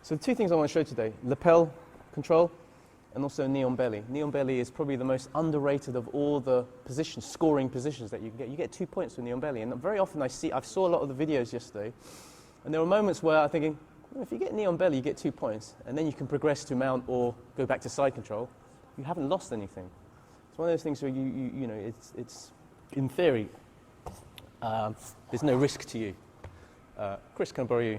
So the two things I want to show today, lapel control and also knee on belly. Knee on belly is probably the most underrated of all the positions, scoring positions that you can get. You get 2 points with knee on belly. And very often I saw a lot of the videos yesterday, and there were moments where I'm thinking, well, if you get knee on belly, you get 2 points, and then you can progress to mount or go back to side control. You haven't lost anything. It's one of those things where you know, it's in theory, there's no risk to you. Chris, can I borrow you?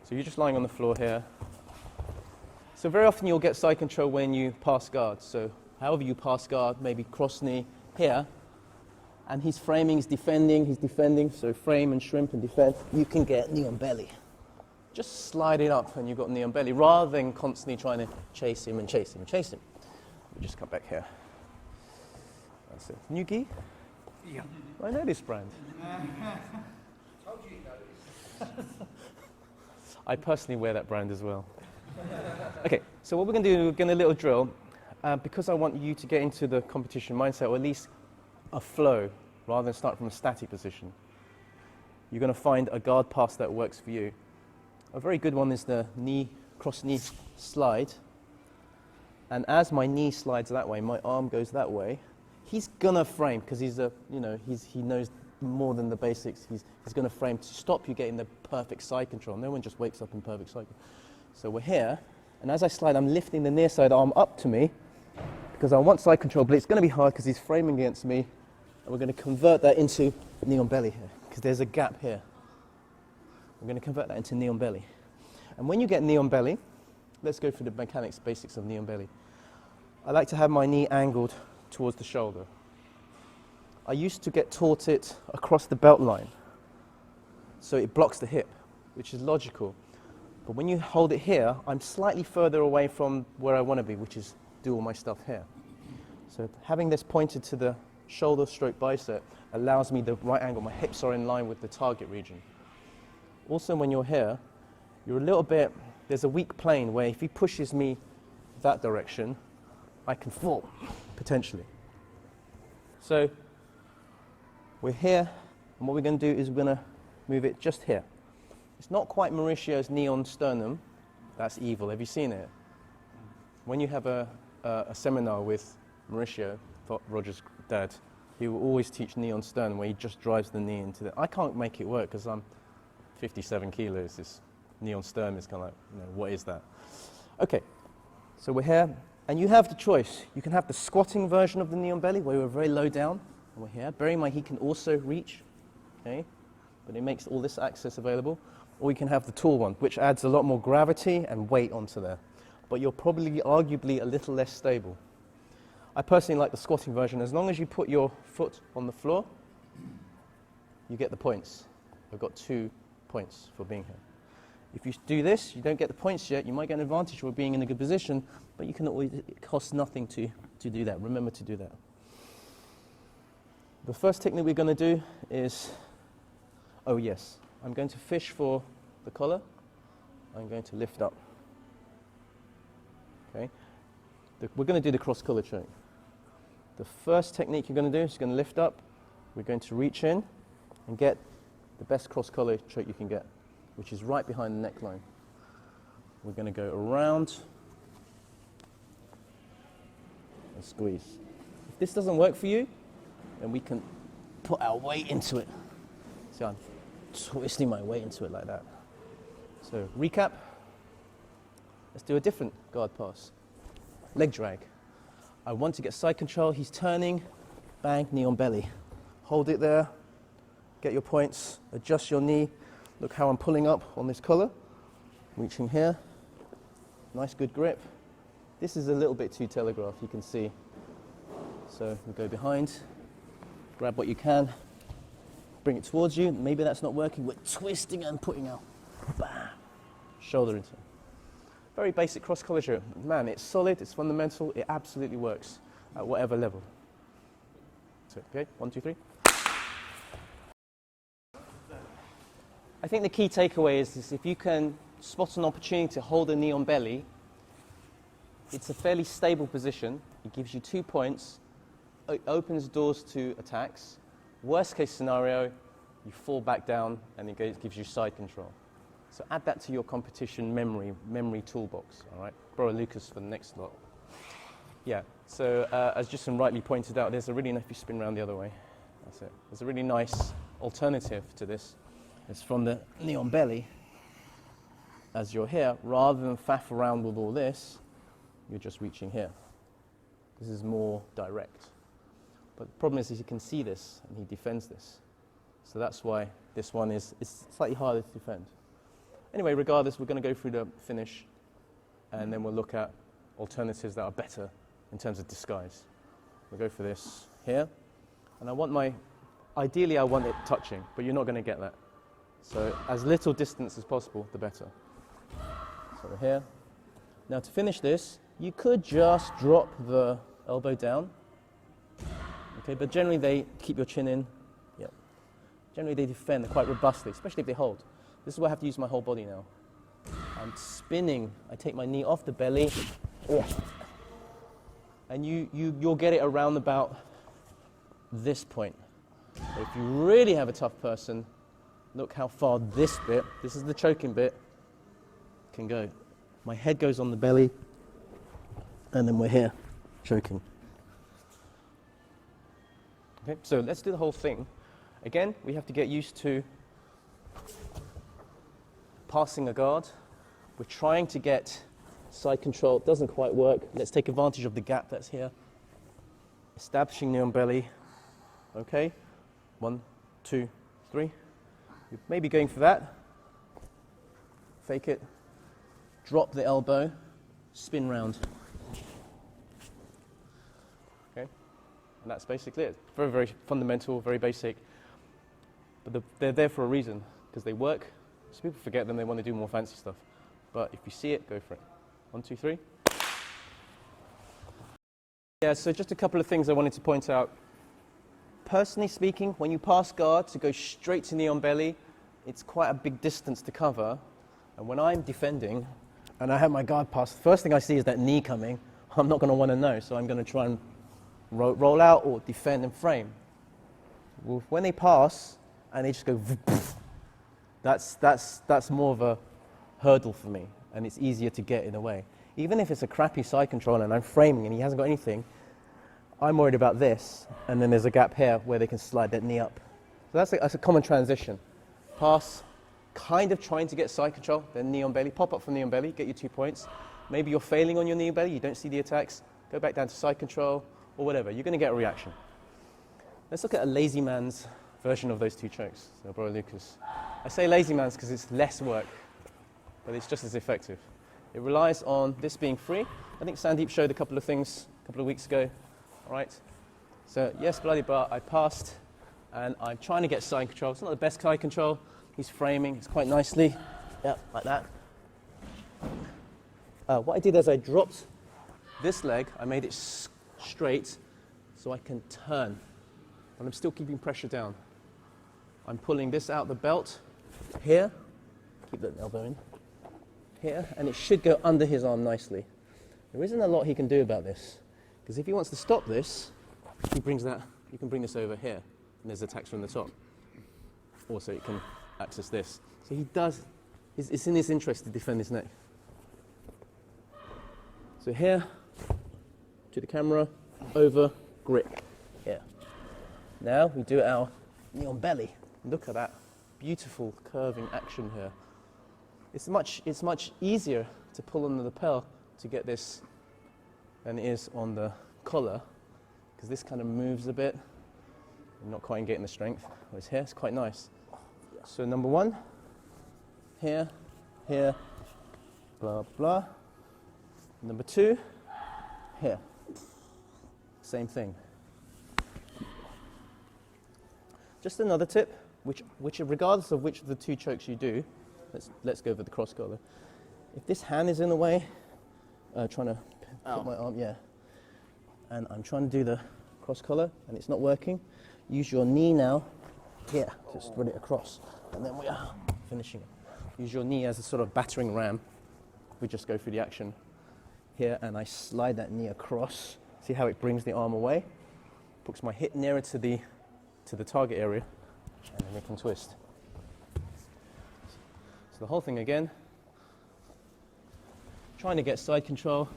So you're just lying on the floor here. So very often you'll get side control when you pass guard. So however you pass guard, maybe cross knee here, and he's framing, he's defending, so frame and shrimp and defend, you can get knee on belly. Just slide it up and you've got knee on belly, rather than constantly trying to chase him and chase him and chase him. We'll just come back here. That's it. New gi? Yeah. I know this brand. Told you you know this. I personally wear that brand as well. Okay, so what we're going to do, we're going to do a little drill, because I want you to get into the competition mindset, or at least a flow, rather than start from a static position. You're going to find a guard pass that works for you. A very good one is the cross knee slide. And as my knee slides that way, my arm goes that way. He's going to frame, because he knows more than the basics. He's going to frame to stop you getting the perfect side control. No one just wakes up in perfect side control. So we're here, and as I slide, I'm lifting the near side arm up to me, because I want side control, but it's going to be hard because he's framing against me. And we're going to convert that into knee on belly here, because there's a gap here. We're going to convert that into knee on belly. And when you get knee on belly, let's go through the mechanics, basics of knee on belly. I like to have my knee angled towards the shoulder. I used to get taught it across the belt line, so it blocks the hip, which is logical. But when you hold it here, I'm slightly further away from where I want to be, which is do all my stuff here. So having this pointed to the shoulder stroke bicep allows me the right angle. My hips are in line with the target region. Also, when you're here, you're a little bit, there's a weak plane where if he pushes me that direction, I can fall, potentially. So we're here, and what we're going to do is we're going to move it just here. It's not quite Mauricio's knee on sternum. That's evil. Have you seen it? When you have a seminar with Mauricio, Roger's dad, he will always teach knee on sternum, where he just drives the knee into the... I can't make it work because I'm 57 kilos. This knee on sternum is kind of like, what is that? Okay, so we're here, and you have the choice. You can have the squatting version of the knee on belly, where we're very low down, and we're here. Bear in mind, he can also reach, okay? But it makes all this access available. Or you can have the tall one, which adds a lot more gravity and weight onto there. But you're probably arguably a little less stable. I personally like the squatting version. As long as you put your foot on the floor, you get the points. I've got 2 points for being here. If you do this, you don't get the points yet. You might get an advantage for being in a good position, but you can always, it costs nothing to do that. Remember to do that. The first technique we're going to do is, oh yes, I'm going to fish for the collar. I'm going to lift up. Okay. We're going to do the cross collar choke. The first technique you're going to do is you're going to lift up. We're going to reach in and get the best cross collar choke you can get, which is right behind the neckline. We're going to go around and squeeze. If this doesn't work for you, then we can put our weight into it. See, I'm twisting my weight into it like that. So recap. Let's do a different guard pass. Leg drag. I want to get side control. He's turning. Bang, knee on belly. Hold it there. Get your points. Adjust your knee. Look how I'm pulling up on this collar. Reaching here. Nice, good grip. This is a little bit too telegraphed, you can see. So we go behind. Grab what you can. Bring it towards you. Maybe that's not working. We're twisting and putting out. Bam. Shoulder into. Very basic cross collar choke. Man, it's solid, it's fundamental, it absolutely works at whatever level. So, okay, 1, 2, 3. I think the key takeaway is if you can spot an opportunity to hold a knee on belly, it's a fairly stable position. It gives you 2 points. It opens doors to attacks. Worst case scenario, you fall back down and it gives you side control. So add that to your competition memory toolbox, all right? Borrow Lucas for the next lot. Yeah, so as Jason rightly pointed out, there's a really, if you spin around the other way, that's it. There's a really nice alternative to this. It's from the neon belly. As you're here, rather than faff around with all this, you're just reaching here. This is more direct. But the problem is you can see this, and he defends this. So that's why this one is slightly harder to defend. Anyway, regardless, we're going to go through the finish, and then we'll look at alternatives that are better in terms of disguise. We'll go for this here, and ideally I want it touching, but you're not going to get that. So as little distance as possible, the better. So we're here. Now to finish this, you could just drop the elbow down. Okay, but generally they keep your chin in. Yeah. Generally they defend quite robustly, especially if they hold. This is where I have to use my whole body now. I'm spinning. I take my knee off the belly. And you'll get it around about this point. But if you really have a tough person, look how far this is the choking bit, can go. My head goes on the belly, and then we're here, choking. Okay, so let's do the whole thing. Again, we have to get used to passing a guard. We're trying to get side control. It doesn't quite work. Let's take advantage of the gap that's here. Establishing knee on belly. Okay, 1, 2, 3. You're maybe going for that. Fake it. Drop the elbow. Spin round. Okay, and that's basically it. Very, very fundamental, very basic. But they're there for a reason, because they work. So people forget them, they want to do more fancy stuff. But if you see it, go for it. 1, 2, 3. Yeah, so just a couple of things I wanted to point out. Personally speaking, when you pass guard to go straight to knee on belly, it's quite a big distance to cover. And when I'm defending, and I have my guard pass, the first thing I see is that knee coming. I'm not going to want to know, so I'm going to try and roll out or defend and frame. Well, when they pass, and they just go, that's more of a hurdle for me, and it's easier to get in a way. Even if it's a crappy side control and I'm framing and he hasn't got anything, I'm worried about this, and then there's a gap here where they can slide that knee up. So that's a common transition. Pass, kind of trying to get side control, then knee on belly, pop up from knee on belly, get your 2 points. Maybe you're failing on your knee on belly, you don't see the attacks, go back down to side control, or whatever, you're going to get a reaction. Let's look at a lazy man's version of those two chokes. So, Bro Lucas. I say lazy man's because it's less work, but it's just as effective. It relies on this being free. I think Sandeep showed a couple of things a couple of weeks ago. All right. So yes, bloody bar, I passed, and I'm trying to get side control. It's not the best side control. He's framing. It's quite nicely. Yeah, like that. What I did is I dropped this leg. I made it straight so I can turn, but I'm still keeping pressure down. I'm pulling this out the belt here. Keep that elbow in. Here, and it should go under his arm nicely. There isn't a lot he can do about this, because if he wants to stop this, he brings that. You can bring this over here, and there's attacks from the top. Also, you can access this. So he does. It's in his interest to defend his neck. So here, to the camera, over, grip. Here. Now we do our knee on belly. Look at that beautiful curving action here. It's much easier to pull on the lapel to get this than it is on the collar, because this kind of moves a bit. I'm not quite getting the strength. Whereas here, it's quite nice. So number 1, here, here, blah, blah. Number 2, here. Same thing. Just another tip, which regardless of which of the 2 chokes you do, let's go for the cross collar. If this hand is in the way, trying to put my arm, yeah, and I'm trying to do the cross collar and it's not working, use your knee now here to spread it across, and then we are finishing it. Use your knee as a sort of battering ram. We just go through the action here, and I slide that knee across. See how it brings the arm away? Puts my hip nearer to the target area, and then we can twist. So the whole thing again. Trying to get side control.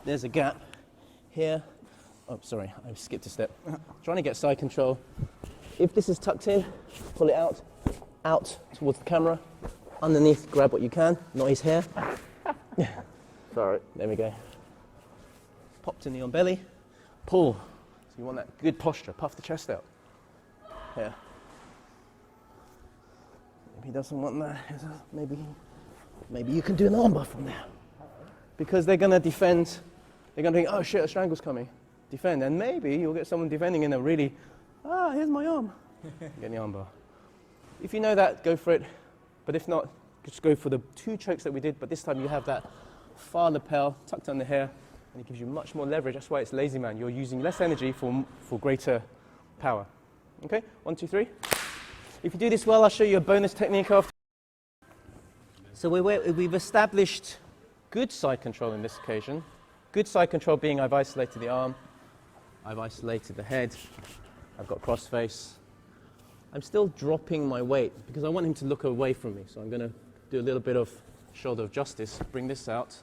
There's a gap here. Oh, sorry, I skipped a step. Trying to get side control. If this is tucked in, pull it out towards the camera. Underneath, grab what you can, not his hair. Sorry, there we go. Popped in the on belly, pull. So you want that good posture, puff the chest out. Here. If he doesn't want that, maybe you can do an armbar from there. Because they're gonna defend, they're gonna think, oh shit, a strangle's coming. Defend, and maybe you'll get someone defending in a really, here's my arm. Get the armbar. If you know that, go for it. But if not, just go for the 2 chokes that we did, but this time you have that far lapel tucked under here, and it gives you much more leverage. That's why it's lazy man. You're using less energy for greater power. Okay, 1, 2, 3. If you do this well, I'll show you a bonus technique after. So we've established good side control in this occasion. Good side control being I've isolated the arm, I've isolated the head, I've got cross face. I'm still dropping my weight because I want him to look away from me. So I'm going to do a little bit of shoulder of justice, bring this out,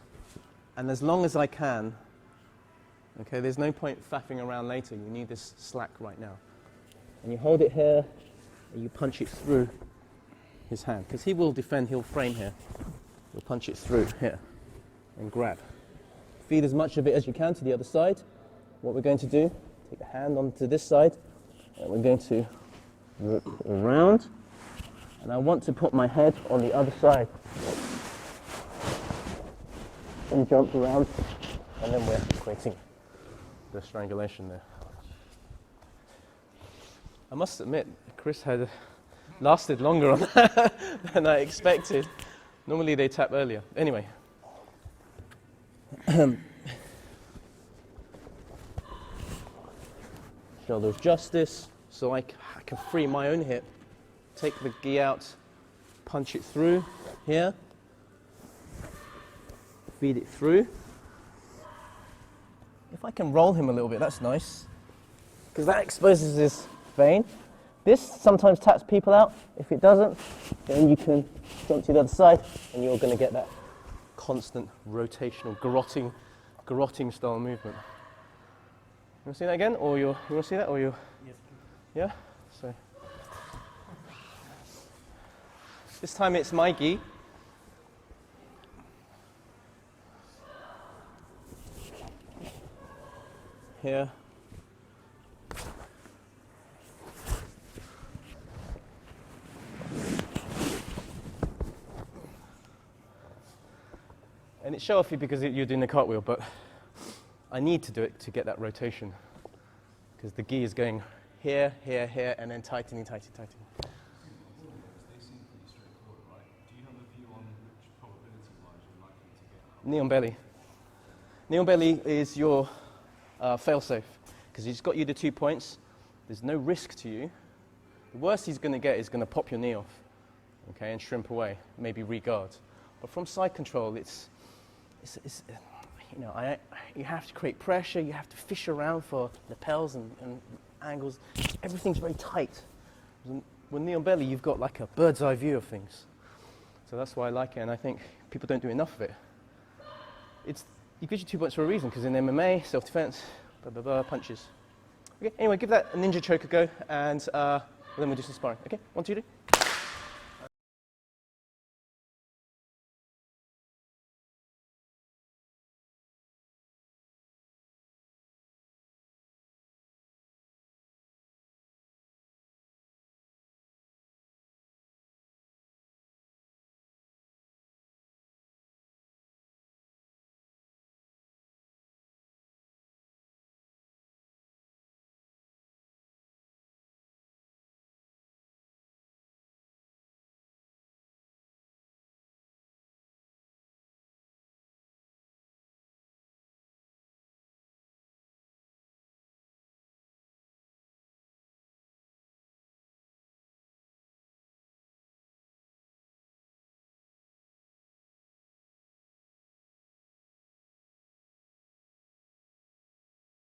and as long as I can, okay, there's no point faffing around later. You need this slack right now. And you hold it here, and you punch it through his hand, because he will defend, he'll frame here. You'll punch it through here, and grab. Feed as much of it as you can to the other side. What we're going to do, take the hand onto this side, and we're going to work around, and I want to put my head on the other side. And jump around, and then we're creating the strangulation there. I must admit, Chris had lasted longer on that than I expected. Normally they tap earlier. Anyway. Shoulder of justice, so I can free my own hip, take the gi out, punch it through here, feed it through. If I can roll him a little bit, that's nice, because that exposes his vein. This sometimes taps people out. If it doesn't, then you can jump to the other side, and you're going to get that constant rotational garroting style movement. You want to see that again, or you want to see that, or you? Yes. Yeah. So this time it's my gi. Here. And it's show-offy because you're doing the cartwheel, but I need to do it to get that rotation, because the gi is going here, here, here, and then tightening. They seem pretty straightforward, right? Do you have a view on which probability-wise you're likely to get? Knee on belly. Knee on belly is your fail-safe, because he's got you the 2 points. There's no risk to you. The worst he's going to get is going to pop your knee off, okay, and shrimp away, maybe re-guard. But from side control, it's you know, you have to create pressure, you have to fish around for lapels and angles. Everything's very tight. With knee on belly, you've got like a bird's eye view of things. So that's why I like it, and I think people don't do enough of it. It gives you 2 points for a reason, because in MMA, self-defense, punches. Okay, anyway, give that a ninja choke a go, and then we'll do some sparring. Okay, 1, 2, 3.